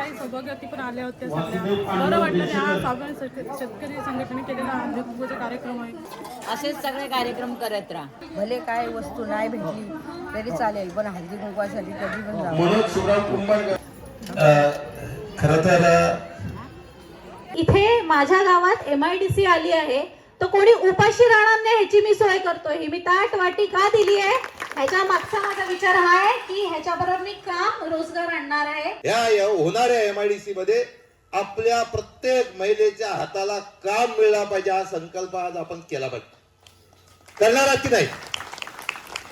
ताई सौभाग्यवती पण आल्या होत्या सगळ्या. बरं वाटलं. हा स्वाभिमानी शेतकरी संघटनेने केलेला हळदी कुंकूचा कार्यक्रम आहे. असेच सगळे कार्यक्रम करत राहा. भले काय वस्तू नाही भेटली तरी चालेल, पण हळदी कुंकवासाठी कधी पण जावं. मनोज सुराव कुंभारकर खरं तर इथे माझ्या गावात MIDC आली आहे, तर कोणी उपाशी राहणार नाही ह्याची मी सोय करतोय. ही मी ताट वाटी का दिली आहे, ह्याच्या मागचा माझा विचार हा आहे की ह्याच्याबरोबर मी काम रोजगार आणणार आहे. या होणाऱ्या MIDC मध्ये आपल्या प्रत्येक महिलेच्या हाताला काम मिळाला पाहिजे हा संकल्प आज आपण केला पाहिजे. करणार की नाही?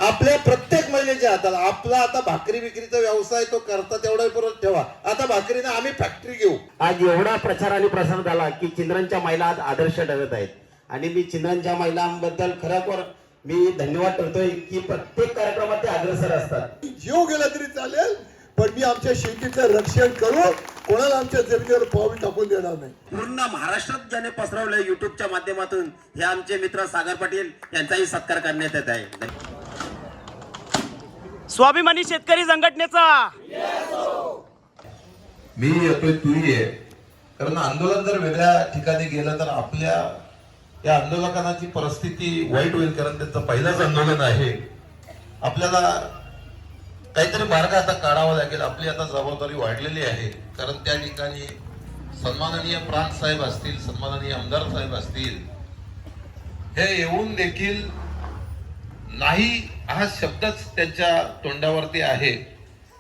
आपल्या प्रत्येक महिलेच्या हाताला. आपला आता भाकरी विक्रीचा व्यवसाय तो करता तेवढा परत ठेवा. आता भाकरीने आम्ही फॅक्टरी घेऊ. आज एवढा प्रचार आणि प्रसार झाला की चिंद्रनच्या महिला आज आदर्श ठरत आहेत आणि मी चिंद्रनच्या महिलांबद्दल खरोखर मी धन्यवाद करतोय की प्रत्येक कार्यक्रमात ते अग्रेसर असतात. जीव गेला तरी चालेल, पण मी आमच्या शेतीचं रक्षण करू, कोणाला आमच्या जमिनीवर पाऊल टाकून देणार नाही. पूर्ण महाराष्ट्रात ज्याने पसरवलंय युट्यूबच्या माध्यमातून हे आमचे मित्र सागर पाटील यांचाही सत्कार करण्यात येत आहे. स्वाभिमानी शेतकरी संघटनेचा मी येतोय तूही आहे. कारण आंदोलन जर वेगळ्या ठिकाणी गेलं तर आपल्या या आंदोलकांची परिस्थिती वाईट होईल. कारण त्यांचं पहिलंच आंदोलन आहे. आपल्याला काहीतरी मार्ग आता काढावा लागेल. आपली आता जबाबदारी वाढलेली आहे. कारण त्या ठिकाणी सन्माननीय प्रांत साहेब असतील, सन्माननीय आमदार साहेब असतील, हे येऊन देखील नाही हा शब्दच त्यांच्या तोंडावरती आहे.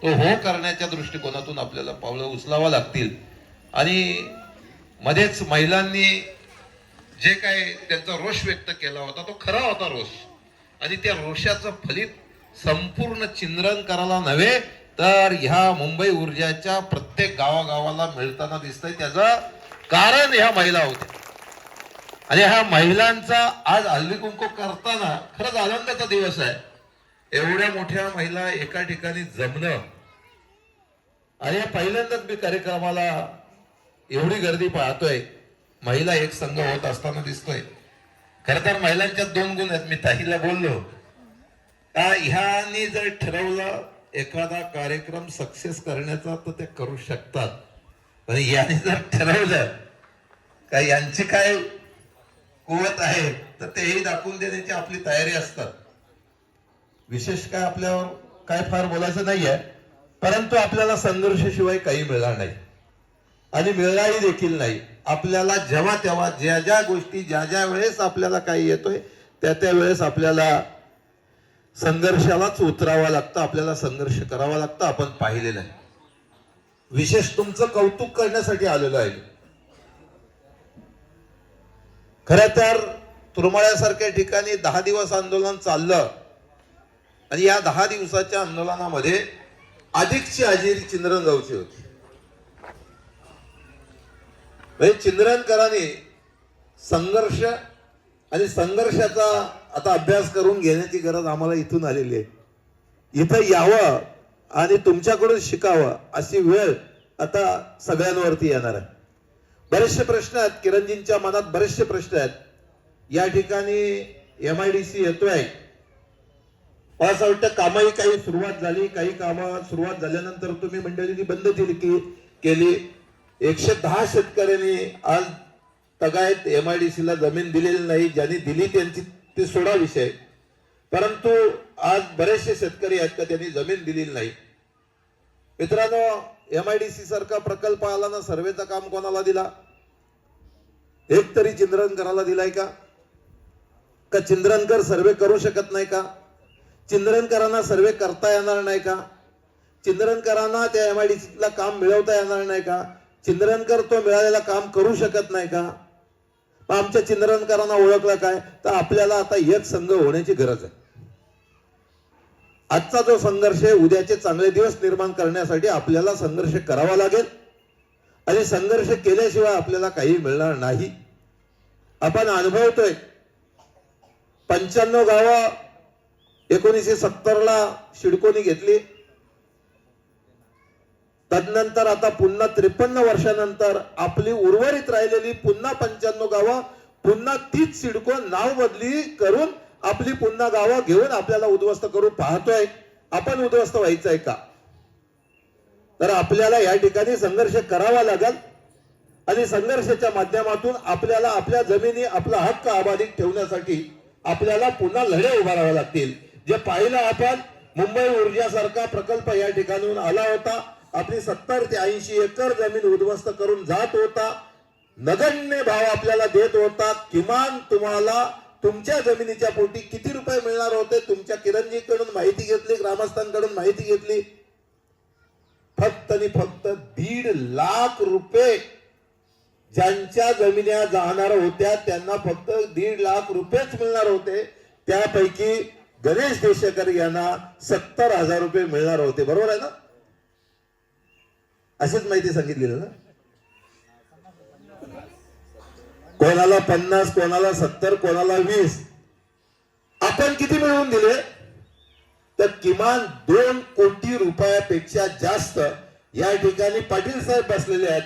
तो हो करण्याच्या दृष्टिकोनातून आपल्याला पावलं उचलावा लागतील. आणि मध्येच महिलांनी जे काय त्यांचा रोष व्यक्त केला होता तो खरा होता रोष. आणि त्या रोषाचं फलित संपूर्ण चिंद्रनकराला नव्हे तर ह्या मुंबई ऊर्जाच्या प्रत्येक गावागावाला मिळताना दिसतंय. त्याचं कारण ह्या महिला होत्या. आणि ह्या महिलांचा आज हळदी कुंकू करताना खरंच आनंदाचा दिवस आहे. एवढ्या मोठ्या महिला एका ठिकाणी जमणं आणि पहिल्यांदाच मी कार्यक्रमाला एवढी गर्दी पाहतोय. महिला एक संघ होत असताना दिसतोय. खरं तर महिलांच्यात दोन गुण आहेत. मी ताईला बोललो का ह्यानी जर ठरवलं एखादा कार्यक्रम सक्सेस करण्याचा तर ते करू शकतात. पण याने जर ठरवलं का यांची काय कुवत आहे तर तेही दाखवून देण्याची आपली तयारी असतात. विशेष काय आपल्यावर काय फार बोलायचं नाहीये. परंतु आपल्याला संघर्षाशिवाय काही मिळणार नाही आणि मिळणारही देखील नाही. आपल्याला जेव्हा तेव्हा ज्या ज्या गोष्टी ज्या ज्या वेळेस आपल्याला काही येतोय त्या त्या वेळेस आपल्याला संघर्षालाच उतरावा लागतं. आपल्याला संघर्ष करावा लागतं. आपण पाहिलेलं आहे. विशेष तुमचं कौतुक करण्यासाठी आलेलो आहे. खरं तर तुरमाळ्यासारख्या ठिकाणी 10 दिवस आंदोलन चाललं आणि या 10 दिवसाच्या आंदोलनामध्ये अधिकची हजेरी चिंद्रनगावची होती. चिंद्रनकरांनी संघर्ष आणि संघर्षाचा आता अभ्यास करून घेण्याची गरज आम्हाला इथून आलेली आहे. इथं यावं आणि तुमच्याकडून शिकावं अशी वेळ आता सगळ्यांवरती येणार आहे. बरेचसे प्रश्न आहेत. किरणजींच्या मनात बरेचसे प्रश्न आहेत. या ठिकाणी MIDC येतोय. मला असं वाटतं कामही काही सुरुवात झाली. काही कामं सुरुवात झाल्यानंतर तुम्ही मंडळींनी बंद केली. 110 शेतकऱ्यांनी आज तगायत MIDC ला जमीन दिलेली नाही. ज्यांनी दिली त्यांची ते सोडा विषय. परंतु आज बरेचसे शेतकरी आहेत का त्यांनी जमीन दिलेली नाही. मित्रांनो, MIDC सारखा प्रकल्प आला ना, सर्वेचं काम कोणाला दिला? एक तरी चिंद्रनकराला दिलाय का? का चिंद्रनकर सर्वे करू शकत नाही का? चिंद्रनकरांना सर्वे करता येणार नाही का? चिंद्रनकरांना त्या MIDC ला काम मिळवता येणार नाही का? चिंद्रनकर तो मिळालेला काम करू शकत नाही का? आमच्या चिंद्रनकरांना ओळखलं काय तर आपल्याला आता एक संघ होण्याची गरज आहे. आजचा जो संघर्ष आहे उद्याचे चांगले दिवस निर्माण करण्यासाठी आपल्याला संघर्ष करावा लागेल आणि संघर्ष केल्याशिवाय आपल्याला काही मिळणार नाही. आपण अनुभवतोय 95 गावं 1970 ला सिडकोनी घेतली. तदनंतर आता पुन्हा 53 वर्षानंतर आपली उर्वरित राहिलेली पुन्हा 95 गावं पुन्हा तीच सिडको नाव बदली करून आपली पुन्हा गावं घेऊन आपल्याला उद्ध्वस्त करून पाहतोय. आपण उद्ध्वस्त व्हायचंय का? तर आपल्याला या ठिकाणी संघर्ष करावा लागेल आणि संघर्षाच्या माध्यमातून आपल्याला आपल्या जमिनी आपला हक्क अबाधित ठेवण्यासाठी आपल्याला पुन्हा लढे उभारावे लागतील. जे पाहिलं आपण मुंबई ऊर्जासारखा प्रकल्प या ठिकाणून आला होता. आपली 70 ते 80 एकर जमीन उद्ध्वस्त करून जात होता. नगण्य भाव आपल्याला देत होता. किमान तुम्हाला तुमच्या जमिनीच्या पोटी किती रुपये मिळणार होते तुमच्या किरणजीकडून माहिती घेतली, ग्रामस्थांकडून माहिती घेतली. फक्त आणि फक्त 1.5 लाख रुपये ज्यांच्या जमिन्या जाणार होत्या त्यांना फक्त 1.5 लाख रुपयेच मिळणार होते. त्यापैकी गणेश देशेकर यांना 70,000 रुपये मिळणार होते. बरोबर आहे ना? अशीच माहिती सांगितलेली ना. कोणाला 50, कोणाला 70, कोणाला 20. आपण किती मिळवून दिले? तर किमान 2 कोटी रुपयापेक्षा जास्त या ठिकाणी पाटील साहेब बसलेले आहेत.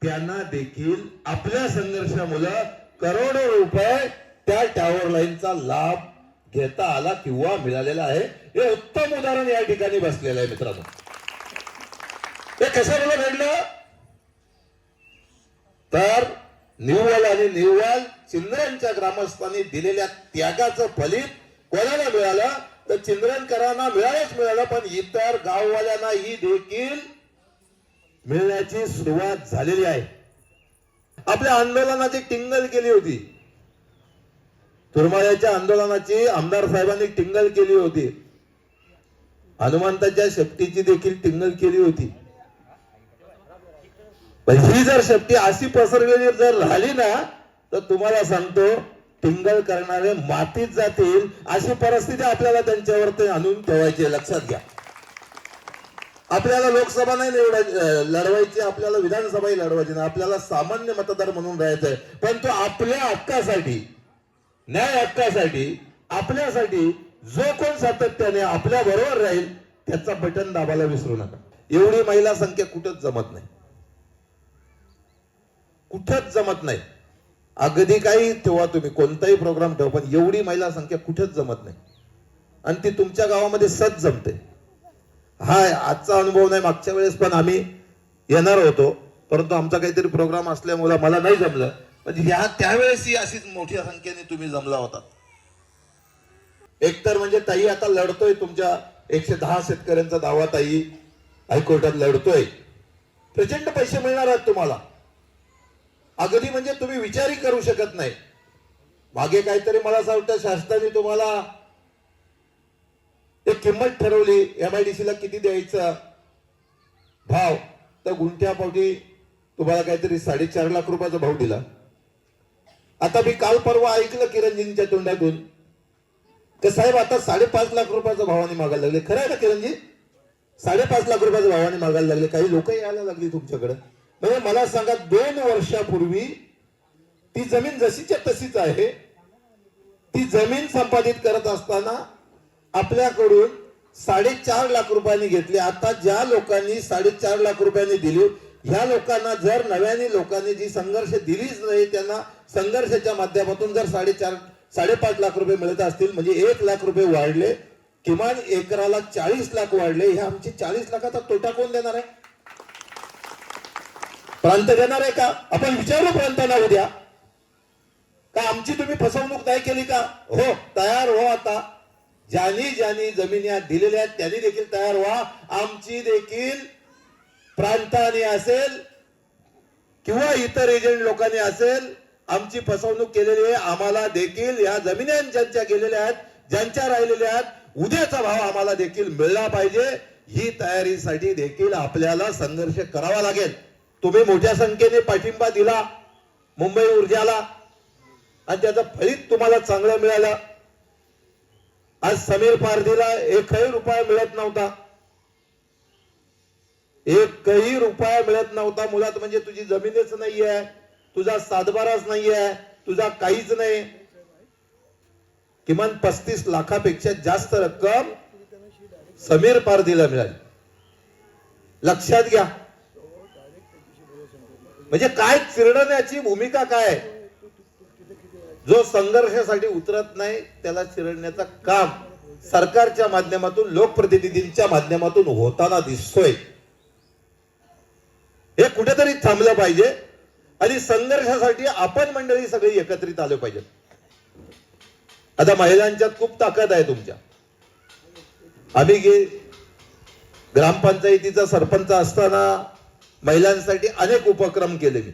त्यांना देखील आपल्या संघर्षामुळे करोडो रुपये त्या टॉवर लाईनचा लाभ घेता आला किंवा मिळालेला आहे. हे उत्तम उदाहरण या ठिकाणी बसलेलं आहे मित्रांनो. हे कशामुळे घडलं? तर निव्वळ आणि निव्वळ चिंद्रनच्या ग्रामस्थांनी दिलेल्या त्यागाचं फलित कोणाला मिळालं? तर चिंद्रनकरांना मिळालं, पण इतर गाववाल्यांनाही देखील मिळण्याची सुरुवात झालेली आहे. आपल्या आंदोलनाची टिंगल केली होती. तुरमाळ्याच्या आंदोलनाची आमदार साहेबांनी टिंगल केली होती. हनुमंताच्या शेपटीची देखील टिंगल केली होती. पण ही जर शेपटी अशी पसरलेली जर झाली ना तर तुम्हाला सांगतो टिंगल करणारे मातीत जातील. अशी परिस्थिती आपल्याला त्यांच्यावरती आणून ठेवायची. लक्षात घ्या. आपल्याला लोकसभा नाही लढवायची, आपल्याला विधानसभाही लढवायची नाही. आपल्याला सामान्य मतदार म्हणून राहायचंय. पण तो आपल्या हक्कासाठी, न्याय हक्कासाठी, आपल्यासाठी जो कोण सातत्याने आपल्या बरोबर राहील त्याचा बटन दाबायला विसरू नका. एवढी महिला संख्या कुठंच जमत नाही, कुठंच जमत नाही. अगदी काही ठेवा तुम्ही, कोणताही प्रोग्राम ठेवा, पण एवढी महिला संख्या कुठंच जमत नाही. आणि ती तुमच्या गावामध्ये सत जमते. हा आजचा अनुभव नाही. मागच्या वेळेस पण आम्ही येणार होतो, परंतु आमचा काहीतरी प्रोग्राम असल्यामुळे मला नाही जमलं. म्हणजे त्यावेळेसही अशीच मोठ्या संख्येने तुम्ही जमला होता. एकतर म्हणजे ताई आता लढतोय तुमच्या 110 शेतकऱ्यांचा दावा ताई हायकोर्टात लढतोय. प्रचंड पैसे मिळणार आहेत तुम्हाला. अगदी म्हणजे तुम्ही विचारही करू शकत नाही. मागे काहीतरी मला असं वाटतं शासनाने तुम्हाला एक किंमत ठरवली MIDC ला किती द्यायचा भाव. तर गुंठ्यापोटी तुम्हाला काहीतरी 4.5 लाख रुपयाचा भाव दिला. आता मी काल परवा ऐकलं किरणजींच्या तोंडातून की साहेब आता 5.5 लाख रुपयाचा भावाने मागायला लागले. खरं आहे ना किरणजी? 5.5 लाख रुपयाचा भावाने मागायला लागले. काही लोक यायला लागली तुमच्याकडे. म्हणजे मला सांगा 2 वर्षापूर्वी ती जमीन जशीच्या तशीच आहे. ती जमीन संपादित करत असताना आपल्याकडून 4.5 लाख रुपयांनी घेतली. आता ज्या लोकांनी 4.5 लाख रुपयांनी दिली ह्या लोकांना जर नव्याने लोकांनी जी संघर्ष दिलीच नाही त्यांना संघर्षाच्या माध्यमातून जर 5.5 लाख रुपये मिळत असतील म्हणजे 1 लाख रुपये वाढले. किमान एकराला 40 लाख वाढले. हे आमची 40 लाखाचा तोटा कोण देणार आहे? प्रांत देणार आहे का? आपण विचारू प्रांतांना उद्या का आमची तुम्ही फसवणूक नाही केली का? हो, तयार हो. आता ज्यांनी ज्यांनी जमिनी दिलेल्या आहेत त्यांनी देखील तयार व्हा. आमची देखील प्रांताने असेल किंवा इतर एजंट लोकांनी असेल आमची फसवणूक केलेली आहे. आम्हाला देखील या जमिनी ज्यांच्या गेलेल्या आहेत, ज्यांच्या राहिलेल्या आहेत, उद्याचा भाव आम्हाला देखील मिळला पाहिजे. ही तयारीसाठी देखील आपल्याला संघर्ष करावा लागेल. तुम्ही मोठ्या संख्येने पाठिंबा दिला मुंबई ऊर्जाला आणि त्याचं फलित तुम्हाला चांगलं मिळालं. आज समीर पारधीला 1ही रुपया मिळत नव्हता. 1ही रुपया मिळत नव्हता. मुळात म्हणजे तुझी जमीनच नाहीये, तुझा सातबाराच नाहीये, तुझा काहीच नाही. किमान 35 लाखापेक्षा जास्त रक्कम समीर पारधीला मिळाली. लक्षात घ्या. म्हणजे काय चिरडण्याची भूमिका काय? जो संघर्षासाठी उतरत नाही त्याला चिरडण्याचं काम सरकारच्या माध्यमातून, लोकप्रतिनिधींच्या माध्यमातून होताना दिसतोय. हे कुठेतरी थांबलं पाहिजे आणि संघर्षासाठी आपण मंडळी सगळी एकत्रित आलो पाहिजे. आता महिलांच्यात खूप ताकद आहे तुमच्या. आम्ही ग्रामपंचायतीचा सरपंच असताना महिलांसाठी अनेक उपक्रम केले. मी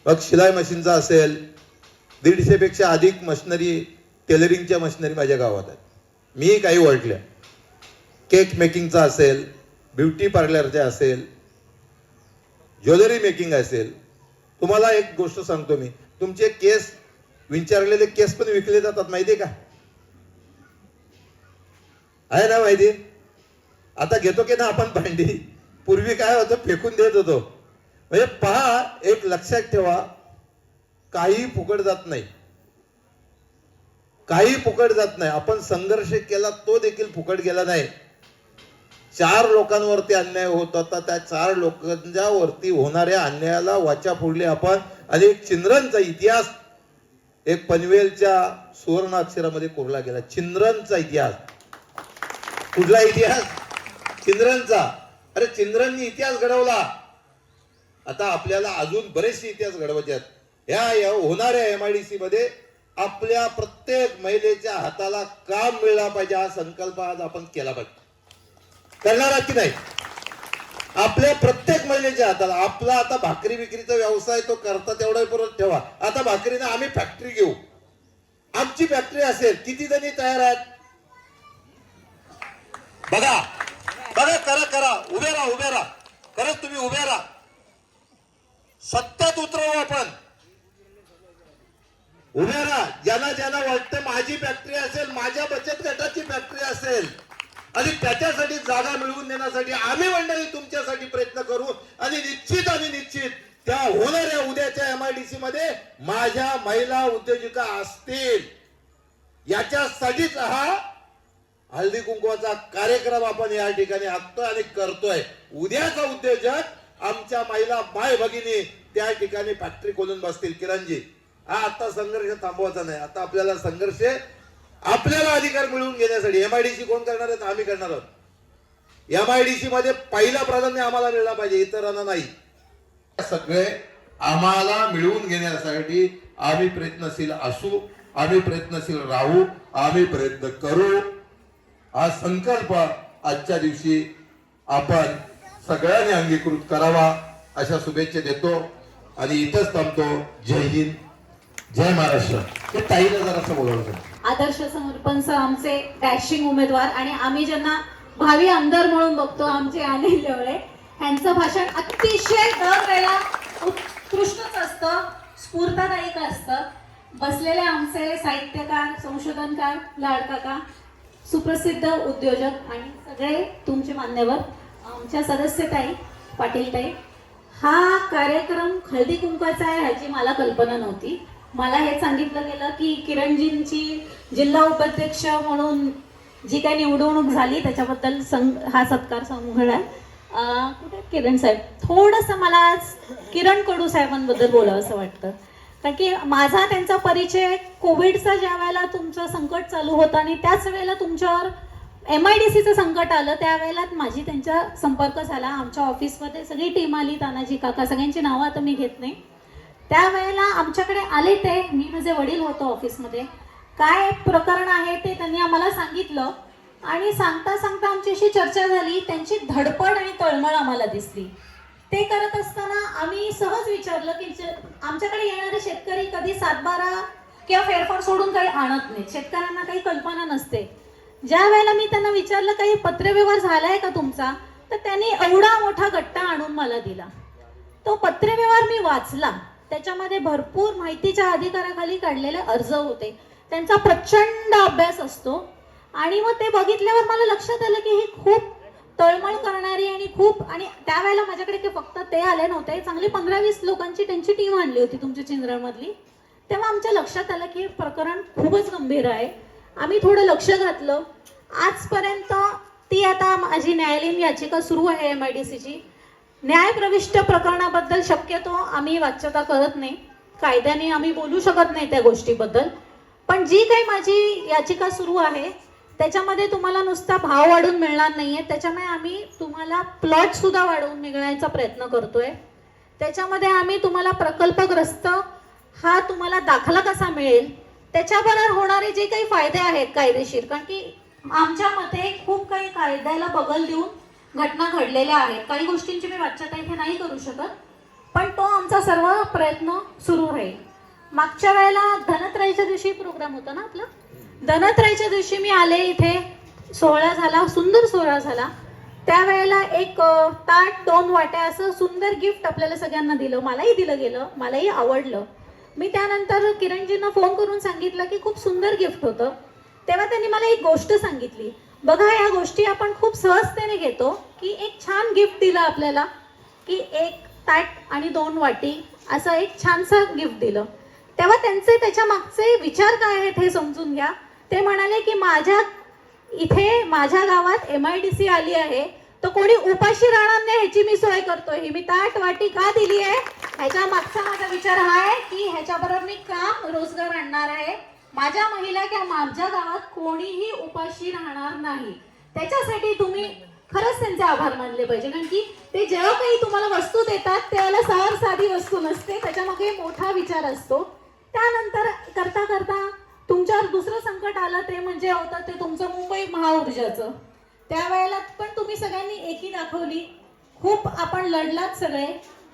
मग शिलाई मशीनचा असेल, 150 पेक्षा अधिक मशिनरी, टेलरिंगच्या मशिनरी माझ्या गावात आहेत. मी काही ओळखल्या. केक मेकिंगचा असेल, ब्युटी पार्लरचा असेल, ज्वेलरी मेकिंग असेल. तुम्हाला एक गोष्ट सांगतो मी, तुमचे केस, विचारलेले केस पण विकले जातात माहितीये का? आहे ना माहिती? आता घेतो की ना आपण भांडी, पूर्वी काय होतं, फेकून देत होतो. म्हणजे पहा, एक लक्षात ठेवा, काही फुकट जात नाही, काही फुकट जात नाही. आपण संघर्ष केला तो देखील फुकट गेला नाही. 4 लोकांवरती अन्याय होत होता, त्या 4 लोकांच्या वरती होणाऱ्या अन्यायाला वाचा फोडली आपण. आणि एक चिंद्रनचा इतिहास, एक पनवेलच्या सुवर्ण अक्षरामध्ये कोरला गेला. चिंद्रनचा इतिहास. कुठला इतिहास? चिंद्रनचा. अरे चिंद्रननी इतिहास घडवला. आता आपल्याला अजून बरेचसे इतिहास घडवायचे आहेत. या होणाऱ्या MIDC मध्ये आपल्या प्रत्येक महिलेच्या हाताला काम मिळाला पाहिजे, हा संकल्प आज आपण केला पाहिजे. करणार की नाही? आपल्या प्रत्येक महिलेच्या हाताला. आपला आता भाकरी विक्रीचा व्यवसाय तो करता तेवढा परत ठेवा. आता भाकरीने आम्ही फॅक्टरी घेऊ, आमची फॅक्टरी असेल. किती जणी तयार आहेत? बघा बघा, करा करा, उभे राहा, उभे राहा. खरंच तुम्ही उभे राहा. सत्यात उतरवू आपण. उभे राहा. ज्यांना ज्यांना वाटतं माझी फॅक्टरी असेल, माझ्या बचत गटाची फॅक्टरी असेल, आणि त्याच्यासाठी जागा मिळवून देण्यासाठी आम्ही मंडळी तुमच्यासाठी प्रयत्न करू. आणि निश्चित त्या होणाऱ्या उद्याच्या MIDC मध्ये माझ्या महिला उद्योजिका असतील. याच्यासाठीच हा हळदी कुंकवाचा कार्यक्रम आपण या ठिकाणी आखतोय आणि करतोय. उद्याचा उद्योजक आमच्या महिला बाय भगिनी त्या ठिकाणी फॅक्टरी खोलून बसतील. किरणजी, हा आता संघर्ष थांबवायचा नाही. आता आपल्याला संघर्ष, आपल्याला अधिकार मिळवून घेण्यासाठी MIDC कोण करणार आहेत? आम्ही करणार आहोत. MIDC मध्ये पहिला प्राधान्य आम्हाला मिळाला पाहिजे, इतरांना नाही. सगळे आम्हाला मिळवून घेण्यासाठी आम्ही प्रयत्नशील असू, आम्ही प्रयत्नशील राहू, आम्ही प्रयत्न करू. हा संकल्प आजच्या दिवशी आपण सगळ्यांनी अंगीकृत करावा अशा शुभेच्छा देतो आणि इथंच थांबतो. जय हिंद, जय महाराष्ट्र. ते ताईला जरासं बोलावलं. आदर्श समर्पणच आमचे डॅशिंग उमेदवार आणि आम्ही ज्यांना भावी आमदार म्हणून बघतो, आमचे अनिल लेवळे, यांचं भाषण अतिशय दरवेळेला उत्कृष्टच असतं, स्फूर्तदायक असतं. बसलेले आमचे साहित्यकार, संशोधनकार, लाडकाका, सुप्रसिद्ध उद्योजक आणि सगळे तुमचे मान्यवर, आमच्या सदस्यताई, पाटीलताई. हा कार्यक्रम हळदी कुंकवाचा आहे ह्याची मला कल्पना नव्हती. मला हे सांगितलं गेलं की किरणजींची जिल्हा उपाध्यक्ष म्हणून जी काही निवडणूक झाली त्याच्याबद्दल हा सत्कार समूहला. कुठे किरण साहेब? थोडंसं मला आज किरण कडू साहेबांबद्दल बोलावं असं वाटतं, कारण की माझा त्यांचा परिचय कोविडचा ज्या वेळेला तुमचं संकट चालू होतं आणि त्याच वेळेला तुमच्यावर MIDCचं संकट आलं, त्यावेळेला माझी त्यांचा संपर्क झाला. आमच्या ऑफिसमध्ये सगळी टीम आली, तानाजी काका, सगळ्यांची नावं आता मी घेत नाही. त्यावेळेला आमच्याकडे आले ते, मी माझे वडील होतो ऑफिसमध्ये. काय प्रकरण आहे ते त्यांनी आम्हाला सांगितलं आणि सांगता सांगता आमची अशी चर्चा झाली. त्यांची धडपड आणि तळमळ आम्हाला दिसली. ते करत असताना आम्ही सहज विचारलं की आमच्याकडे येणारे शेतकरी कधी 7-12 किंवा फेरफार सोडून काही आणत नाहीत, शेतकऱ्यांना काही कल्पना नसते. ज्या वेळेला मी त्यांना विचारलं काही पत्रव्यवहार झालाय का तुमचा, तर त्यांनी एवढा मोठा गट्टा आणून मला दिला. तो पत्रव्यवहार मी वाचला. त्याच्यामध्ये भरपूर माहितीच्या अधिकाराखाली काढलेले अर्ज होते. त्यांचा प्रचंड अभ्यास असतो आणि मग ते बघितल्यावर मला लक्षात आलं की ही खूप तळमळ करणारी आणि आणि त्यावेळेला माझ्याकडे फक्त ते आले नव्हते, चांगली 15-20 लोकांची त्यांची टीम आणली होती तुमच्या चिंद्रमधली. तेव्हा आमच्या लक्षात आलं की प्रकरण खूपच गंभीर आहे. आम्ही थोडं लक्ष घातलं. आजपर्यंत ती आता माझी न्यायालयीन याचिका सुरू आहे MIDCची. न्यायप्रविष्ट प्रकरणाबद्दल शक्यतो आम्ही वाच्यता करत नाही, कायद्याने आम्ही बोलू शकत नाही त्या गोष्टीबद्दल. पण जी काही माझी याचिका सुरू आहे त्याच्यामध्ये तुम्हाला नुसता भाव वाढून मिळणार नाहीये, त्याच्यामुळे आम्ही तुम्हाला प्लॉट सुद्धा वाढवून मिळण्याचा प्रयत्न करतोय. त्याच्यामध्ये आम्ही तुम्हाला प्रकल्पग्रस्त हा तुम्हाला दाखला कसा मिळेल, त्याच्याबरोबर होणारे जे काही फायदे आहेत कायदेशीर, कारण की आमच्या मते खूप काही कायद्याला बगल देऊन घटना घडलेल्या आहेत. काही गोष्टींची मी वाच्यता इथे नाही करू शकत, पण तो आमचा सर्व प्रयत्न सुरू राहील. मागच्या वेळेला धनत्रयाच्या दिवशी प्रोग्राम होता ना आपला, धनत्रयाच्या दिवशी मी आले इथे, सोहळा झाला, सुंदर सोहळा झाला. त्यावेळेला एक ताट 2 वाट्या असं सुंदर गिफ्ट आपल्याला सगळ्यांना दिलं, मलाही दिलं गेलं, मलाही आवडलं. मी त्यानंतर किरणजींना फोन करून सांगितलं की खूप सुंदर गिफ्ट होतं. तेव्हा त्यांनी मला एक गोष्ट सांगितली, बघा या गोष्टी आपण खूप सहजतेने घेतो, की एक छान गिफ्ट दिलं आपल्याला, की 1 ताट आणि 2 वाटी असं एक छानसं गिफ्ट दिलं. तेव्हा त्यांचे त्याच्या मागचे विचार काय आहेत हे समजून घ्या. ते म्हणाले की माझ्या गावात MIDC आली आहे, तर कोणी उपाशी राहणार नाही ह्याची मी सोय करतोय. ही मी ताट वाटी का दिली आहे, ह्याच्या मागचा माझा विचार हा आहे की ह्याच्याबरोबर मी काम रोजगार आणणार आहे. माझ्या महिला किंवा माझ्या गावात कोणीही उपाशी राहणार नाही. त्याच्यासाठी तुम्ही खरंच त्यांचे आभार मानले पाहिजे, कारण की ते जेव्हा काही तुम्हाला वस्तू देतात त्यावेळेला सहज साधी वस्तू नसते, त्याच्यामागे मोठा विचार असतो. त्यानंतर करता करता तुमच्यावर दुसरं संकट आलं, ते म्हणजे होतं ते तुमचं मुंबई महाऊर्जाचं. त्यावेळेला पण तुम्ही सगळ्यांनी एकी दाखवली, खूप आपण लढलात सगळे.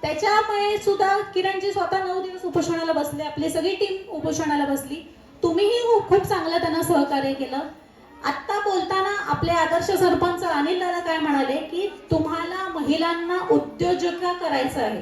त्याच्यामुळे सुद्धा किरणजी स्वतः 9 दिवस उपोषणाला बसले, आपली सगळी टीम उपोषणाला बसली. तुम्हीही खूप चांगलं त्यांना सहकार्य केलं. आत्ता बोलताना आपले आदर्श सरपंच अनिल दादा काय म्हणाले की तुम्हाला महिलांना उद्योजक करायचं आहे.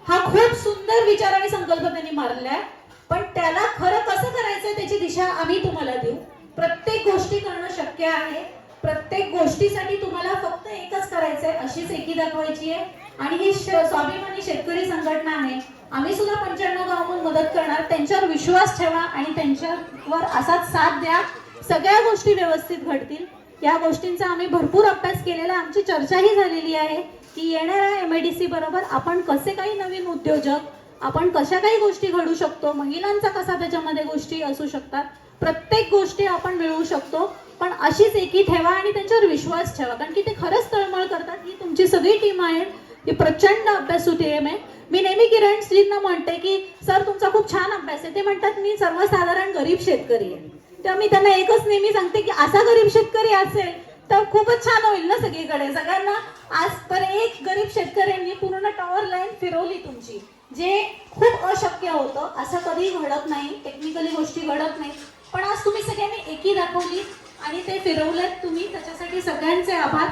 हा खूप सुंदर विचार आणि संकल्प त्यांनी मारलाय, पण त्याला खरं कसं करायचं त्याची दिशा आम्ही तुम्हाला देऊ. प्रत्येक गोष्टी करणं शक्य आहे, प्रत्येक गोष्टीसाठी तुम्हाला फक्त एकच करायचंय, अशीच एकी दाखवायची आहे. आणि ही स्वाभिमानी शेतकरी संघटना आहे, आम्ही सुद्धा 95 गावांमध्ये मदत करणार. त्यांच्यावर विश्वास ठेवा आणि त्यांच्यावर असाच साथ द्या, सगळ्या गोष्टी व्यवस्थित घडतील. या गोष्टींचा आम्ही भरपूर अभ्यास केलेला, आमची चर्चाही झालेली आहे की येणाऱ्या MIDC बरोबर आपण कसे काही नवीन उद्योजक, आपण कशा काही गोष्टी घडू शकतो, महिलांचा कसा त्याच्यामध्ये गोष्टी असू शकतात, प्रत्येक गोष्टी आपण मिळवू शकतो. पण अशीच एकी ठेवा आणि त्यांच्यावर विश्वास ठेवा, कारण की ते खरंच तळमळ करतात. ही तुमची सगळी टीम आहे, ही प्रचंड अभ्यासू टीम आहे. मी नेहमी किरणजींना म्हणते की सर तुमचा खूप छान अभ्यास आहे. ते म्हणतात मी सर्वसाधारण गरीब शेतकरी आहे. तेव्हा मी त्यांना एकच नेहमी सांगते की असा गरीब शेतकरी असेल तर खूपच छान होईल ना सगळीकडे, सगळ्यांना. आज तर एक गरीब शेतकऱ्यांनी पूर्ण टॉवर लाईन फिरवली तुमची, जे खूप अशक्य होतं. असं कधी घडत नाही, टेक्निकली गोष्टी घडत नाही, पण आज तुम्ही सगळ्यांनी एकी दाखवली आणि ते फिरवलेत तुम्ही. त्याच्यासाठी सगळ्यांचे आभार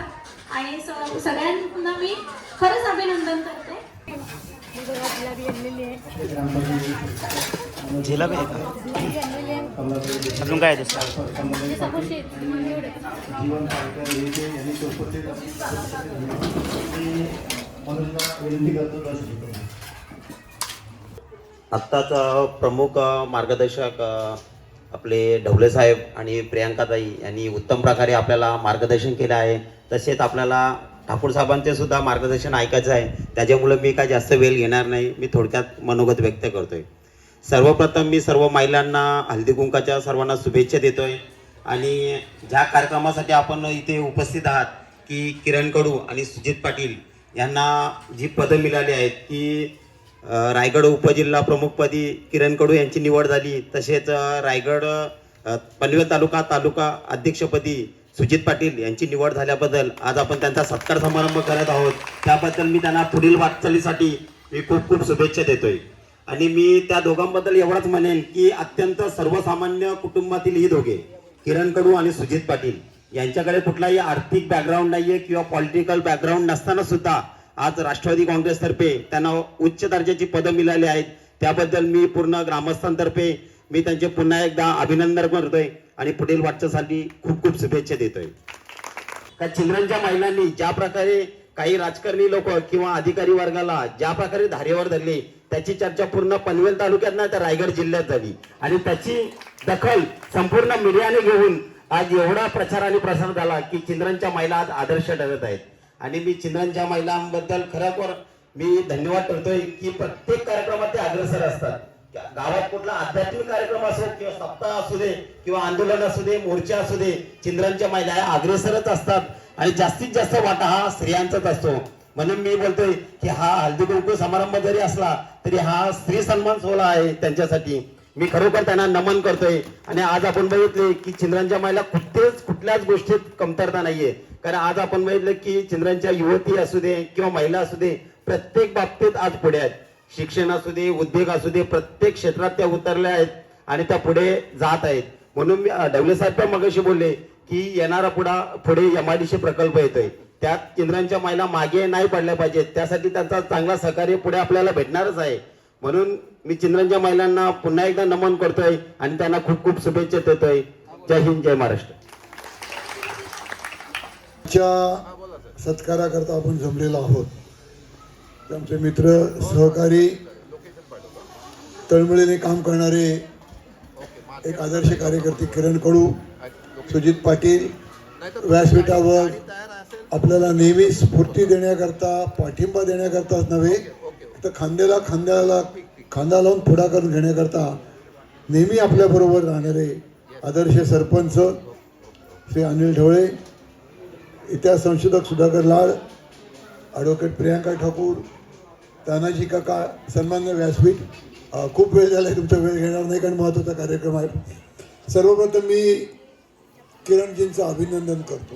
आणि सगळ्यांना मी खरंच अभिनंदन करते. जिलेबी आहे का? अजून काय आहे आत्ताच प्रमुख मार्गदर्शक आपले ढवले साहेब आणि प्रियांकाताई यांनी उत्तम प्रकारे आपल्याला मार्गदर्शन केलं आहे. तसेच आपल्याला ठाकूर साहेबांचे सुद्धा मार्गदर्शन ऐकायचं आहे, त्याच्यामुळे मी काय जास्त वेळ घेणार नाही. मी थोडक्यात मनोगत व्यक्त करतोय. सर्वप्रथम मी सर्व महिलांना हळदी कुंकाच्या सर्वांना शुभेच्छा देतोय. आणि ज्या कार्यक्रमासाठी आपण इथे उपस्थित आहात की किरण कडू आणि सुजित पाटील यांना जी पदं मिळाली आहेत की रायगड उपजिल्हा प्रमुखपदी किरण कडू यांची निवड झाली. तसेच रायगड पनवेल तालुका अध्यक्षपदी सुजित पाटील यांची निवड झाल्याबद्दल आज आपण त्यांचा सत्कार समारंभ करत आहोत. त्याबद्दल मी त्यांना पुढील वाटचालीसाठी मी खूप खूप शुभेच्छा देतोय. आणि मी त्या दोघांबद्दल एवढंच म्हणेन की अत्यंत सर्वसामान्य कुटुंबातील ही दोघे किरण कडू आणि सुजित पाटील यांच्याकडे कुठलाही आर्थिक बॅकग्राऊंड नाहीये किंवा पॉलिटिकल बॅकग्राऊंड नसताना सुद्धा आज राष्ट्रवादी काँग्रेसतर्फे त्यांना उच्च दर्जाची पदं मिळाली आहेत. त्याबद्दल मी पूर्ण ग्रामस्थांतर्फे मी त्यांचे पुन्हा एकदा अभिनंदन करतोय आणि पुढील वाटचालीसाठी खूप खूप शुभेच्छा देतोय. का चिंद्रनच्या महिलांनी ज्या प्रकारे काही राजकारणी लोक किंवा अधिकारी वर्गाला ज्या प्रकारे धारेवर धरले त्याची चर्चा पूर्ण पनवेल तालुक्यात नाही तर रायगड जिल्ह्यात झाली आणि त्याची दखल संपूर्ण मीडियाने घेऊन आज एवढा प्रचार आणि प्रसार झाला की चिंद्रनच्या महिला आज आदर्श ठरत आहेत. आणि मी चिंद्रनच्या महिलांबद्दल खरोखर मी धन्यवाद करतोय की प्रत्येक कार्यक्रमात ते अग्रेसर असतात. गावात कुठला आध्यात्मिक कार्यक्रम असो किंवा सप्ताह असू दे किंवा आंदोलन असू दे, मोर्चा असू दे, चिंद्रांच्या महिला या अग्रेसरच असतात आणि जास्तीत जास्त वाटा हा स्त्रियांचाच असतो. म्हणून मी बोलतोय की हा हळदी कुंकू समारंभ जरी असला तरी हा स्त्री सन्मान सोहळा आहे त्यांच्यासाठी. मी खरोखर त्यांना नमन करतोय. आणि आज आपण बघितले की चिंद्रांच्या महिला कुठल्याच गोष्टीत कमतरता नाहीये. कारण आज आपण बघितलं की चिंद्रांच्या युवती असू दे किंवा महिला असू दे, प्रत्येक बाबतीत आज पुढे आहेत. शिक्षण असू दे, उद्योग असू दे, प्रत्येक क्षेत्रात त्या उतरल्या आहेत आणि त्या पुढे जात आहेत. म्हणून मी ढवले साहेब पण मगाशी बोलले की येणारा पुढे MIDC प्रकल्प येतोय, त्यात चिंद्रांच्या महिला मागे नाही पडल्या पाहिजेत. त्यासाठी त्यांचा चांगला सहकार्य पुढे आपल्याला भेटणारच आहे. म्हणून मी चिंद्रांच्या महिलांना पुन्हा एकदा नमन करतोय आणि त्यांना खूप खूप शुभेच्छा देतोय. जय हिंद, जय महाराष्ट्र. सत्काराकरता आपण जमलेलो आहोत. आमचे मित्र, सहकारी, तळमळीने काम करणारे एक आदर्श कार्यकर्ते किरण कडू, सुजित पाटील व्यासपीठावर आपल्याला नेहमी स्फूर्ती देण्याकरता, पाठिंबा देण्याकरताच नव्हे तर खांद्याला खांदा लावून पुढाकार घेण्याकरता नेहमी आपल्याबरोबर राहणारे आदर्श सरपंच श्री अनिल ढवळे, इतिहास संशोधक सुधाकर लाड, ॲडव्होकेट प्रियांका ठाकूर, तानाजी काका, सन्मान्य व्यासपीठ. खूप वेळ झाला आहे, तुमचा वेळ घेणार नाही कारण महत्त्वाचा कार्यक्रम आहे. सर्वप्रथम मी किरणजींचं अभिनंदन करतो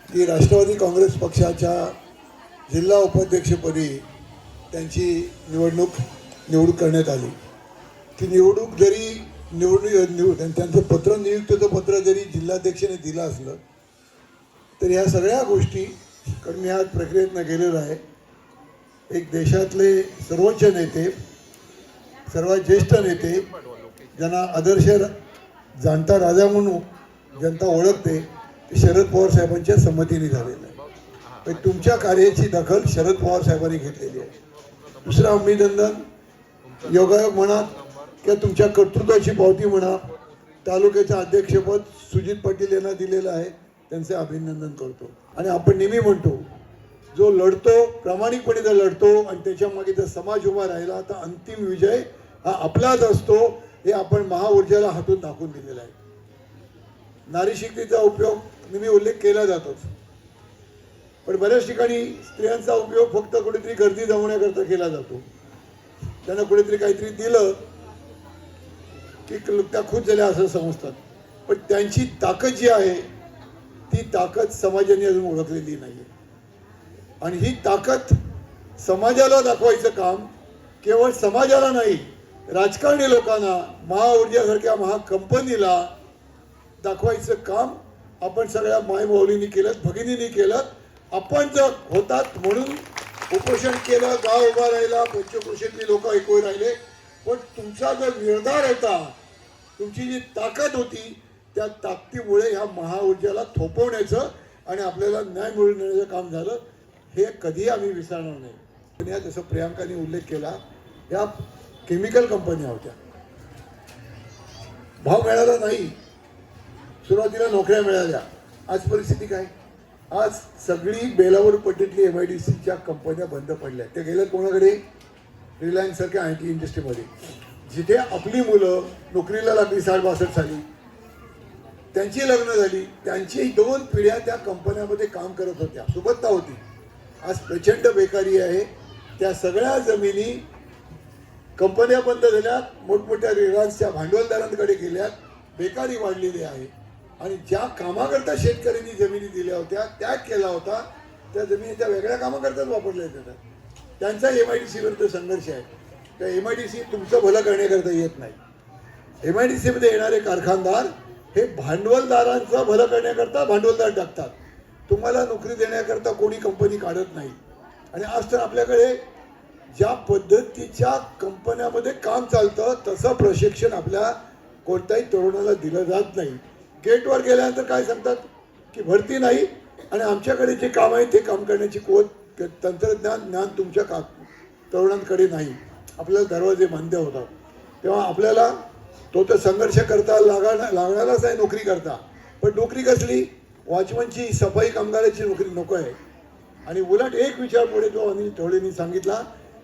की राष्ट्रवादी काँग्रेस पक्षाच्या जिल्हा उपाध्यक्षपदी त्यांची निवडणूक करण्यात आली. ती निवडणूक जरी त्यांचं पत्र, नियुक्तीचं पत्र जरी जिल्हाध्यक्षाने दिलं असलं तरी ह्या सगळ्या गोष्टी, कारण मी आज प्रक्रियेतनं गेलेलो आहे, एक देशातले सर्वोच्च नेते, सर्वात ज्येष्ठ नेते, ज्यांना आदर्श जाणता राजा म्हणून जनता ओळखते, ते शरद पवार साहेबांच्या संमतीने झालेलं आहे. तुमच्या कार्याची दखल शरद पवार साहेबांनी घेतलेली आहे. दुसरं अभिनंदन, योगायोग म्हणा किंवा तुमच्या कर्तृत्वाची पावती म्हणा, तालुक्याचं अध्यक्षपद सुजित पाटील यांना दिलेलं आहे, त्यांचे अभिनंदन करतो. आणि आपण नेहमी म्हणतो, जो लढतो प्रामाणिकपणे जर लढतो आणि त्याच्या मागे जर समाज उभा राहिला तर अंतिम विजय हा आपलाच असतो. हे आपण महाऊर्जाला हातून दाखवून दिलेलं आहे. नारी शक्तीचा उपयोग नेहमी उल्लेख केला जातोच, पण बऱ्याच ठिकाणी स्त्रियांचा उपयोग फक्त कुठेतरी गर्दी जमवण्याकरता केला जातो. त्यांना कुठेतरी काहीतरी दिलं की त्या खुश झाल्या असं समजतात, पण त्यांची ताकद जी आहे ती ताकद समाजाने अजून ओळखलेली नाही. आणि ही ताकद समाजाला दाखवायचं काम, केवळ समाजाला नाही, राजकारणी लोकांना, महाऊर्जासारख्या महाकंपनीला दाखवायचं काम आपण सगळ्या मायमाऊलींनी केलं, भगिनींनी केलं. आपण जर होतात म्हणून उपोषण केलं, गाव उभा राहिला, पंचक्रोशीतली लोक ऐकून राहिले, पण तुमचा जो निर्धार होता, तुमची जी ताकद होती, त्या ताकदीमुळे ह्या महाऊर्जाला थोपवण्याचं आणि आपल्याला न्याय मिळवून देण्याचं काम झालं. हे कधीही आम्ही विसरणार नाही. या जसं प्रियांकाने उल्लेख केला, या केमिकल कंपन्या होत्या, भाव मिळाला नाही, सुरुवातीला नोकऱ्या मिळाल्या. आज परिस्थिती काय? आज सगळी बेलावर पट्टीतली MIDCच्या कंपन्या बंद पडल्या. ते गेल्यात कोणाकडे? रिलायन्स सारख्या IT इंडस्ट्रीमध्ये, जिथे आपली मुलं नोकरीला लागली 62 साली, त्यांची लग्न झाली, त्यांची 2 पिढ्या त्या कंपन्यामध्ये काम करत होत्या, सुबत्ता होती. आज प्रचंड बेकारी आहे. त्या सगळ्या जमिनी, कंपन्या बंद झाल्यात, मोठमोठ्या रिलायन्सच्या भांडवलदारांकडे गेल्यात, बेकारी वाढलेली आहे. आणि ज्या कामाकरता शेतकऱ्यांनी जमिनी दिल्या होत्या, त्याग केला होता, त्या जमिनी त्या वेगळ्या कामाकरताच वापरल्या जातात. त्यांचा MIDC विरुद्ध संघर्ष आहे. त्या MIDC तुमचं भलं करण्याकरता येत नाही. MIDC मध्ये येणारे कारखानदार हे भांडवलदारांचं भलं करण्याकरता भांडवलदार टाकतात. तुम्हाला नोकरी देण्याकरता कोणी कंपनी काढत नाही. आणि आज तर आपल्याकडे ज्या पद्धतीच्या कंपन्यामध्ये काम चालतं तसं प्रशिक्षण आपल्या कोणत्याही तरुणाला दिलं जात नाही. गेटवर गेल्यानंतर काय सांगतात की भरती नाही, आणि आमच्याकडे जे काम आहे ते काम करण्याची कुवत, तंत्रज्ञान तुमच्या तरुणांकडे नाही. आपल्याला दरवाजे बंद होतात. तेव्हा आपल्याला तो तर संघर्ष करता लागणारच आहे नोकरी करता. पण नोकरी कसली? वॉचमनची, सफाई कामगाराची नोकरी नको आहे. आणि उलट एक विचार पुढे जो अनिल ढवळेंनी सांगितला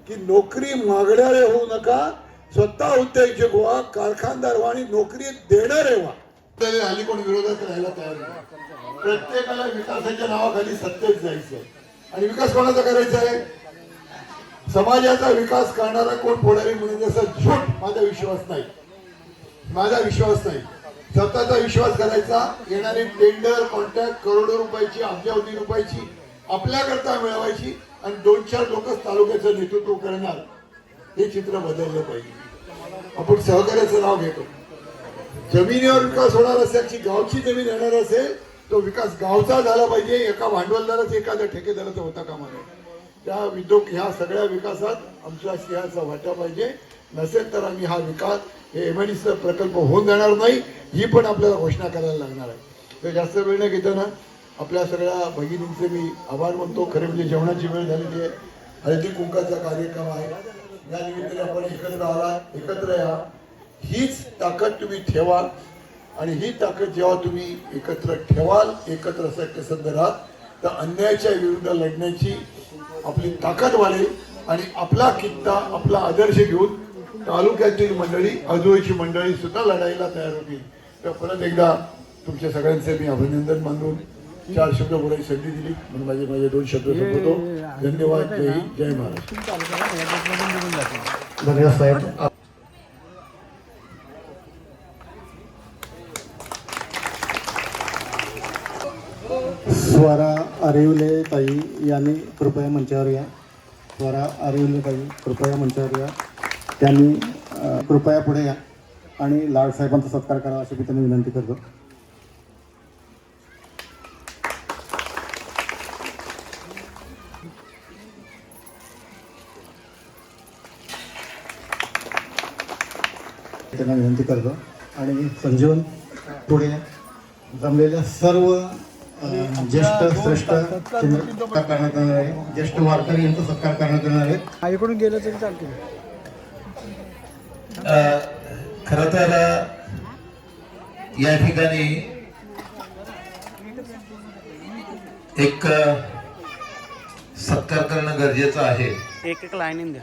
की नोकरी मागणारे होऊ नका, स्वतः उद्योजक व्हा, कारखानदार व्हा आणि नोकरी देणारे व्हा. हल्ली कोणी विरोधात राहायला तयार नाही. प्रत्येकाला विकासाच्या नावाखाली सत्तेत जायचं आणि विकास कोणाचा करायचा आहे? समाजाचा विकास करणारा कोण पुढारी म्हणून जसं झूट माझा विश्वास नाही. स्वतःचा विश्वास करायचा. येणारी टेंडर कॉन्ट्रॅक्ट करोडो रुपयाची अब्जावधी रुपयाची आपल्याकरता मिळवायची आणि 2-4 लोकच तालुक्याचं नेतृत्व करणार. हे चित्र बदललं पाहिजे. आपण सहकार्याचं नाव घेतो. जमिनीवर विकास होणार असेल, की गावची जमीन येणार असेल, तो विकास गावचा झाला पाहिजे. एका भांडवलदाराचा एखाद्या ठेकेदाराचा होता कामा नये. त्या ह्या सगळ्या विकासात आमच्या सिंहाचा वाटा पाहिजे. नसेल तर आम्ही हा विकास हे MIDC प्रकल्प होऊन जाणार नाही. ही पण आपल्याला घोषणा करायला लागणार आहे. तर जास्त वेळ न घेताना आपल्या सगळ्या भगिनींचे मी आभार मानतो. खरे म्हणजे जेवणाची वेळ झालेली आहे. हळदी कुंकाचा कार्यक्रम आहे. या निमित्ताने आपण एकत्र आला, एकत्र या. हीच ताकद तुम्ही ठेवा आणि ही ताकद जेव्हा तुम्ही एकत्र ठेवाल, एकत्र सत्यसंध राहाल, तर अन्यायाच्या विरुद्ध लढण्याची आपली ताकद वाढेल आणि आपला कित्ता, आपला आदर्श घेऊन तालुक्यातील मंडळी, आजूबाजूची मंडळी सुद्धा लढाईला तयार होतील. तर परत एकदा तुमच्या सगळ्यांचे मी अभिनंदन मानून 4 शब्द बोलायची संधी दिली म्हणून माझे 2 शब्द संपवतो. धन्यवाद. जय हिंद, जय महाराष्ट्र. धन्यवाद साहेब. स्वरा आरिवले ताई यांनी कृपया मंचावर या. स्वरा आरिवले ताई कृपया मंचावर या. त्यांनी कृपया पुढे या आणि लाडसाहेबांचा सत्कार करा अशी मी त्यांनी विनंती करतो. त्यांना विनंती करतो आणि संजीवन पुढे या. जमलेल्या सर्व ज्येष्ठ श्रेष्ठ सत्कार करण्यात येणार आहे. ज्येष्ठ वारकरी यांचा सत्कार करण्यात येणार आहे. आईकडून गेलं तरी चालते. खर तर या ठिकाणी एक सत्कार करणं गरजेचं आहे. एक लाईन द्या.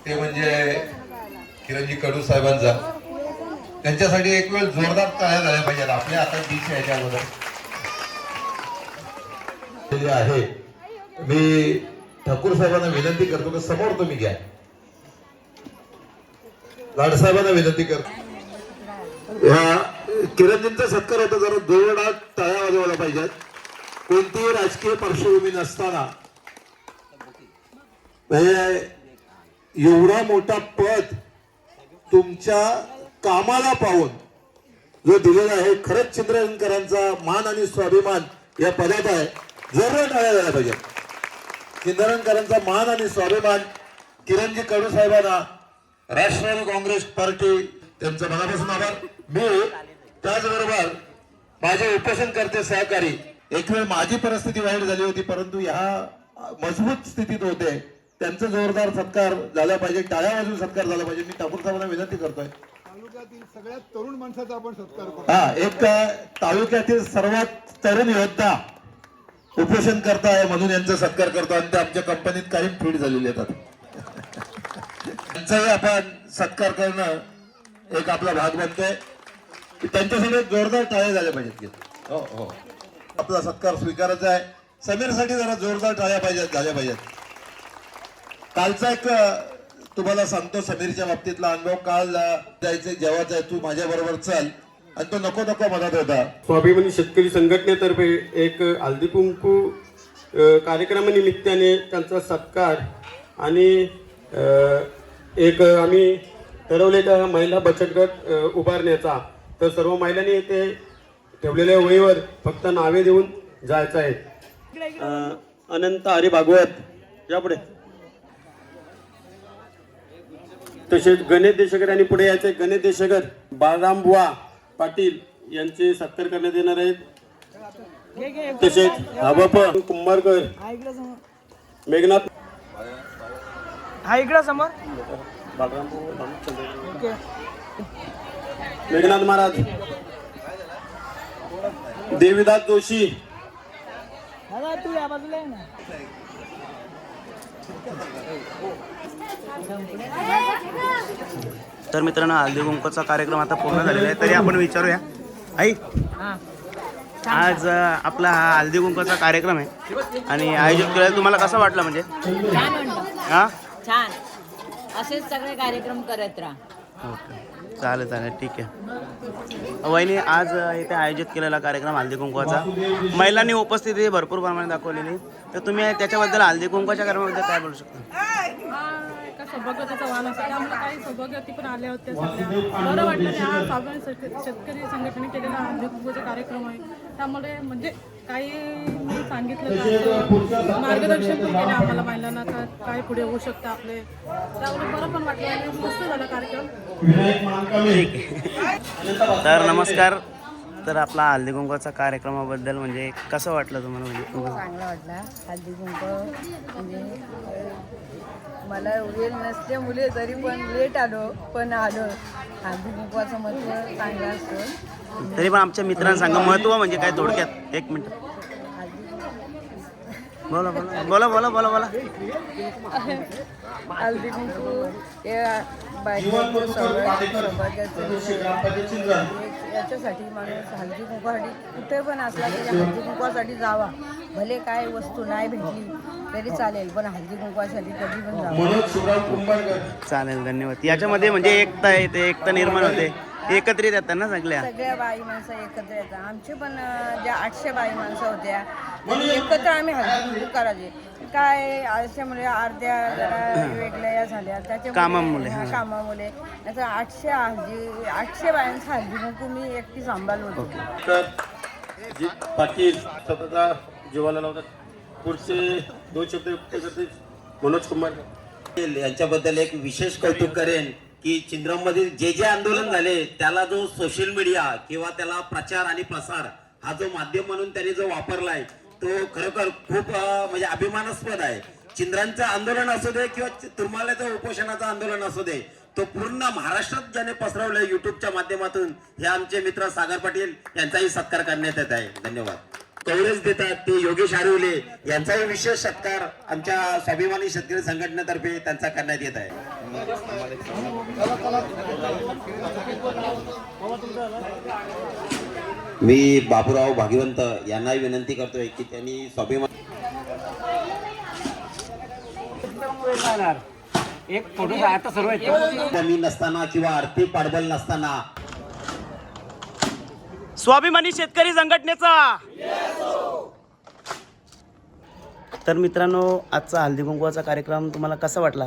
ते म्हणजे किरणजी कडू साहेबांचा. त्यांच्यासाठी एक वेळ जोरदार टाळ्या झाल्या पाहिजेत. आपल्या आता दिस याच्या अगोदर आहे. मी ठाकूर साहेबांना विनंती करतो की समोर तुम्ही घ्या. लाडसाहेबांना विनंती करतो. ह्या किरणजींचा सत्कार होता, जरा जोरदार टाळ्या वाजवायला पाहिजेत. कोणतीही राजकीय पार्श्वभूमी नसताना एवढा मोठा पद तुमच्या कामाला पाहून जो दिलेला आहे, खरंच चिंद्रकरांचा मान आणि स्वाभिमान या पदात आहे. जोरदार टाळ्या झाल्या पाहिजे. चिंद्रकरांचा मान आणि स्वाभिमान किरणजी कडू साहेबांना, राष्ट्रवादी काँग्रेस पार्टी त्यांचा मनापासून आभार. मी त्याचबरोबर माझे उपोषणकर्ते सहकारी, एक वेळ माझी परिस्थिती वाईट झाली होती परंतु ह्या मजबूत स्थितीत होते, त्यांचा जोरदार सत्कार झाला पाहिजे. टाळ्या वाजवून सत्कार झाला पाहिजे. मी ठाकूर साहेबांना विनंती करतोय. तालुक्यातील सगळ्यात तरुण माणसाचा आपण सत्कार करतो. हा, एक तालुक्यातील सर्वात तरुण योद्धा उपोषण करता आहे म्हणून यांचा सत्कार करतो आणि ते आमच्या कंपनीत काही फीड झालेले आहेत. त्यांचाही आपण सत्कार करणं एक आपला भाग बनतोय. त्यांच्यासाठी जोरदार टाळ्या झाल्या पाहिजेत. हो हो, आपला सत्कार स्वीकारायचा आहे. समीरसाठी जरा जोरदार टाळ्या झाल्या पाहिजेत. कालचा एक तुम्हाला सांगतो समीरच्या बाबतीतला अनुभव. काल जायचं जेव्हा जाय तू माझ्या बरोबर चल आणि तो नको नको मदत होता. स्वाभिमानी शेतकरी संघटनेतर्फे एक हळदी कुंकू कार्यक्रमानिमित्ताने त्यांचा सत्कार आणि एक आम्ही ठरवलेला महिला बचत गट उभारण्याचा. तर सर्व महिलांनी इथे ठेवलेल्या वहीवर फक्त नावे देऊन जायचं आहे. अनंत हरी भागवत यापुढे. तसेच गणेश देशकर यांनी पुढे यायचे. गणेश देशकर, बाळराम बुवा पाटील यांचे सत्कार करण्यात येणार आहेत. तसेच आबाप कुंभारकर, मेघनाथ मेघनाथ महाराज, देवीदास जोशी, तू या बाजूला आहे ना. तर मित्रांनो हळदी कुंकूचा कार्यक्रम आता पूर्ण झालेला आहे, तरी आपण विचारूया आई, आज आपला हा हळदी कुंकूचा कार्यक्रम आहे आणि आयोजित केलं, तुम्हाला कसं वाटलं म्हणजे? छान म्हणतो. हां छान. असेच सगळे कार्यक्रम करत राहा. ओके, चालेल चालेल, ठीक आहे. वहिनी, आज इथे आयोजित केलेला कार्यक्रम हळदी कुंकवाचा महिलांनी उपस्थिती भरपूर प्रमाणात दाखवलेली, तर तुम्ही त्याच्याबद्दल हळदी कुंकवाच्या कार्यक्रमाबद्दल काय बोलू शकता? हा एका सौभाग्याचा वाण असतो, त्यामुळे काही सौभाग्यवती पण आल्या होत्या सगळ्या. बरं वाटलं की हा स्वाभिमानी शेतकरी संघटनेने केलेला हळदी कुंकूचा कार्यक्रम आहे, त्यामुळे म्हणजे काही मी सांगितलं तर मार्गदर्शन पण केलं आम्हाला महिलांना काय पुढे होऊ शकतं आपले, त्यामुळे बरं पण वाटलं आणि मस्त झाला कार्यक्रम. तर नमस्कार. तर आपला हळदी कुंकवाचा कार्यक्रमाबद्दल म्हणजे कसं वाटलं तुम्हाला? म्हणजे चांगला वाटला. हळदी कुंकू म्हणजे मला वेळ नसल्यामुळे तरी पण लेट आलो, पण आलो. हळदी कुंकवाचं महत्त्व चांगलं असतं. तरी पण आमच्या मित्रांना सांगा महत्त्व म्हणजे काय थोडक्यात, 1 मिनिट. बोला बोला बोला बोला बोला बोला. हळदी कुंकू हे बायकांचं सौभाग्याचं याच्यासाठी माणूस हळदी कुंकवासाठी कुठे पण असला तरी हळदी कुंकवासाठी जावा. भले काय वस्तू नाही भेटली तरी चालेल, पण हळदी कुंकवासाठी कधी पण जावा. चालेल, धन्यवाद. याच्यामध्ये म्हणजे एकता येते, एकता निर्माण होते, एकत्रित येतात ना सगळ्या बाई माणसं एकत्र येतात. आमचे पण ज्या 800 बाई माणसं होत्या तरी एकत्र आम्ही हळदी कुंकू करायचे. काय आयुष्यामुळे अर्ध्या जरा वेगळ्या झाल्या कामामुळे. कामामुळे आता 800 बायांचा हळदी कुंकू मी एकटी सांभाळलो होतो. तर पाटील स्वतःचा जीवाला लावतात. पुढचे 2 शब्द व्यक्त करते मनोज कुमार यांच्याबद्दल एक विशेष कौतुक करेन की चिंद्रममध्ये जे जे आंदोलन झाले त्याला जो सोशल मीडिया किंवा त्याला प्रचार आणि प्रसार हा जो माध्यम म्हणून त्यांनी जो वापरलाय तो खरोखर खूप म्हणजे अभिमानास्पद आहे. चिंद्रांचं आंदोलन असू दे किंवा तुरमाल्याचं उपोषणाचं आंदोलन असू दे, तो पूर्ण महाराष्ट्रात ज्याने पसरवलंय युट्यूबच्या माध्यमातून, हे आमचे मित्र सागर पाटील यांचाही सत्कार करण्यात येत आहे. धन्यवाद. कव्हरेज देतात ते योगेश आरिवले यांचाही विशेष सत्कार आमच्या स्वाभिमानी शेतकरी संघटनेतर्फे त्यांचा करण्यात येत आहे. मी बाबूराव भागवंत यांनाही विनंती करतोय की त्यांनी स्वाभिमान एक फोटो आता सर्व कमी नसताना किंवा आर्थिक पाठबळ नसताना स्वाभिमानी शेतकरी संघटनेचा. तर मित्रांनो, आजचा हळदी कुंकवाचा कार्यक्रम तुम्हाला कसा वाटला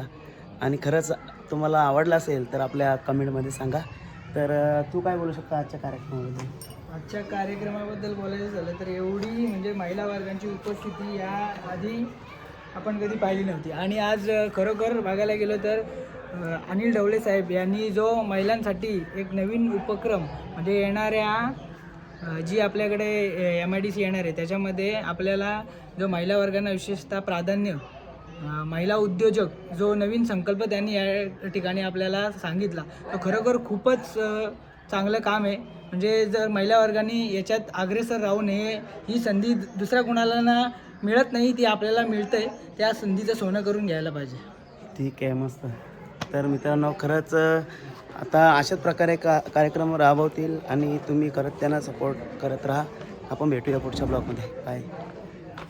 आणि खरंच तुम्हाला आवडला असेल तर आपल्या कमेंटमध्ये सांगा. तर तू काय बोलू शकता आजच्या कार्यक्रमाबद्दल? आजच्या कार्यक्रमाबद्दल बोलायचं झालं तर एवढी म्हणजे महिला वर्गांची उपस्थिती या आधी आपण कधी पाहिली नव्हती. आणि आज खरोखर बघायला गेलं तर अनिल ढवळे साहेब यांनी जो महिलांसाठी एक नवीन उपक्रम म्हणजे येणाऱ्या जी आपल्याकडे MIDC येणार आहे त्याच्यामध्ये आपल्याला जो महिला वर्गांना विशेषतः प्राधान्य, महिला उद्योजक जो नवीन संकल्प त्यांनी या ठिकाणी आपल्याला सांगितला तो खरोखर खूपच चांगलं काम आहे. म्हणजे जर महिला वर्गांनी याच्यात अग्रेसर राहून ही संधी दुसऱ्या कुणाला मिळत नाही, ती आपल्याला मिळते, त्या संधीचं सोनं करून घ्यायला पाहिजे. ठीक आहे, मस्त. तर मित्रांनो, खरंच आता अशाच प्रकारे कार्यक्रम राबवतील आणि तुम्ही करत त्यांना सपोर्ट करत राहा. आपण भेटूया पुढच्या ब्लॉगमध्ये. बाय.